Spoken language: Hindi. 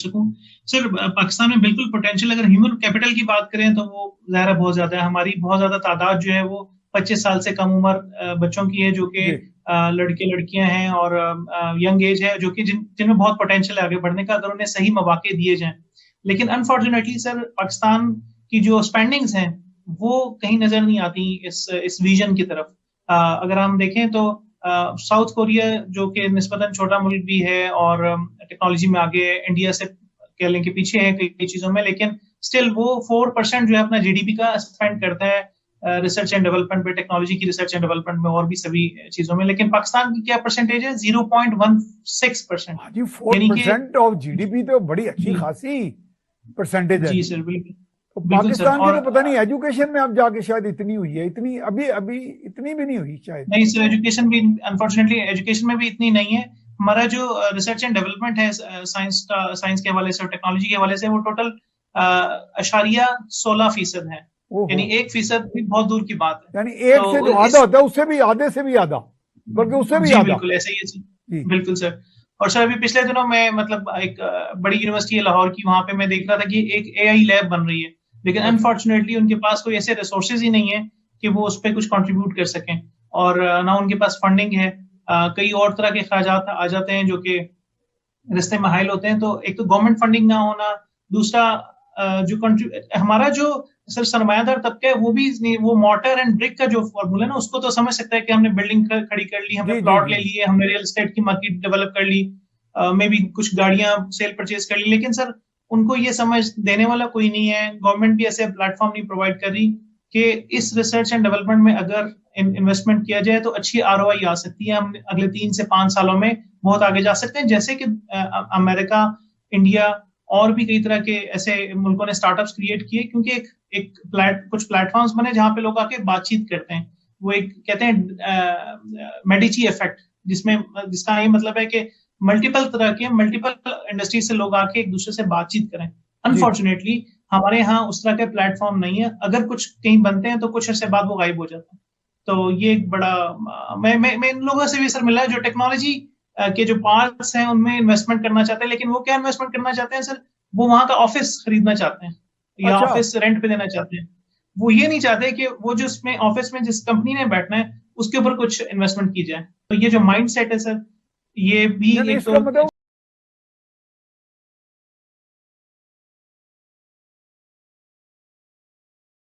सकूं। सर पाकिस्तान में बिल्कुल पोटेंशियल, अगर ह्यूमन कैपिटल की बात करें तो वो ज़ाहिर बहुत ज्यादा है। हमारी बहुत ज्यादा तादाद जो है वो 25 साल से कम उम्र बच्चों की है, जो कि जी। लड़के लड़कियां हैं और यंग एज है, जो कि जिनमें बहुत पोटेंशियल है आगे बढ़ने का, अगर उन्हें सही मौके दिए जाएं। लेकिन अनफॉर्चुनेटली सर पाकिस्तान की जो स्पेंडिंग्स हैं वो कहीं नजर नहीं आती इस विजन की तरफ। अगर हम देखें तो साउथ कोरिया जो कि निस्बतन छोटा मुल्क भी है और टेक्नोलॉजी में आगे है, इंडिया से कह लें कि पीछे है कई चीजों में, लेकिन स्टिल वो 4% जो है अपना जीडीपी का स्पेंड करता है रिसर्च एंड डेवलपमेंट पे, टेक्नोलॉजी की रिसर्च एंड डेवलपमेंट में और भी सभी चीजों में। लेकिन पाकिस्तान की क्या परसेंटेज है? 0.16%। हाँ जी, यानी कि 4% ऑफ जीडीपी तो बड़ी अच्छी जी खासी परसेंटेज है। जी सर, बिल्कुल तो बिल्कुल सर। पाकिस्तान की और तो पता नहीं एजुकेशन में अब जाके शायद इतनी हुई है, इतनी अभी अभी इतनी भी नहीं हुई शायद। नहीं सर, एजुकेशन भी अनफॉर्चुनेटली एजुकेशन में भी इतनी नहीं है। हमारा जो रिसर्च एंड डेवलपमेंट है साइंस के हवाले से और टेक्नोलॉजी के हवाले से, वो टोटल अशारिया 16% है। ओहो। यानी 1% भी बहुत दूर की बात है। यानी एक से तो जो आधा इस होता है उससे भी आधे से भी आधा, बल्कि उससे भी जी आधा। बिल्कुल ऐसा ही है सर। जी। बिल्कुल सर। और सर अभी पिछले दिनों में मतलब एक बड़ी यूनिवर्सिटी है लाहौर की, वहां पे मैं देख रहा था कि एक एआई लैब बन रही है, लेकिन अच्छा। अनफॉर्चुनेटली उनके पास कोई ऐसे रिसोर्सेज ही नहीं है कि वो उस पर कुछ कंट्रीब्यूट कर सकें, और ना उनके पास फंडिंग है। कई और तरह के खर्चात आ जाते हैं जो कि रिश्ते में हाइल होते हैं। तो एक तो गवर्नमेंट फंडिंग ना होना, दूसरा हमारा जो सर सरमायादार तबका है वो भी वो मॉर्टर एंड ब्रिक का जो फॉर्मूला है ना, उसको तो समझ सकता है कि हमने बिल्डिंग खड़ी कर ली, हमने जी जी प्लॉट जी। ले लिए, हमने रियल एस्टेट की मार्केट डेवलप कर ली, मे बी कुछ गाड़ियां सेल परचेज कर ली, लेकिन सर उनको ये समझ देने वाला कोई नहीं है। गवर्नमेंट भी ऐसे प्लेटफॉर्म नहीं प्रोवाइड कर रही कि इस रिसर्च एंड डेवलपमेंट में अगर इन्वेस्टमेंट किया जाए तो अच्छी आरओआई आ सकती है। हम अगले 3 से 5 सालों में बहुत आगे जा सकते हैं, जैसे कि अमेरिका, इंडिया और भी कई तरह के ऐसे मुल्कों ने स्टार्टअप्स क्रिएट किए, क्योंकि कुछ प्लेटफॉर्म्स बने जहां पे लोग आके बातचीत करते हैं। वो एक कहते हैं मेडिची इफेक्ट, जिसका ये मतलब है कि मल्टीपल इंडस्ट्री से लोग आके एक दूसरे से बातचीत करें। जी। अनफॉर्चुनेटली हमारे यहाँ उस तरह के प्लेटफॉर्म नहीं है। अगर कुछ कहीं बनते हैं तो कुछ अर्से बाद वो गायब हो जाते हैं। तो ये एक बड़ा मैं इन लोगों से भी सर मिला है जो टेक्नोलॉजी के जो पार्ट्स हैं उनमें इन्वेस्टमेंट करना चाहते हैं, लेकिन वो क्या इन्वेस्टमेंट करना चाहते हैं सर? वो वहां का ऑफिस खरीदना चाहते हैं या अच्छा। ऑफिस रेंट पे देना चाहते हैं। वो ये नहीं चाहते कि वो जो उसमें ऑफिस में जिस कंपनी ने बैठना है उसके ऊपर कुछ इन्वेस्टमेंट की जाए। तो ये जो माइंड सेट है सर, ये भी यानी एक इसका तो मतलब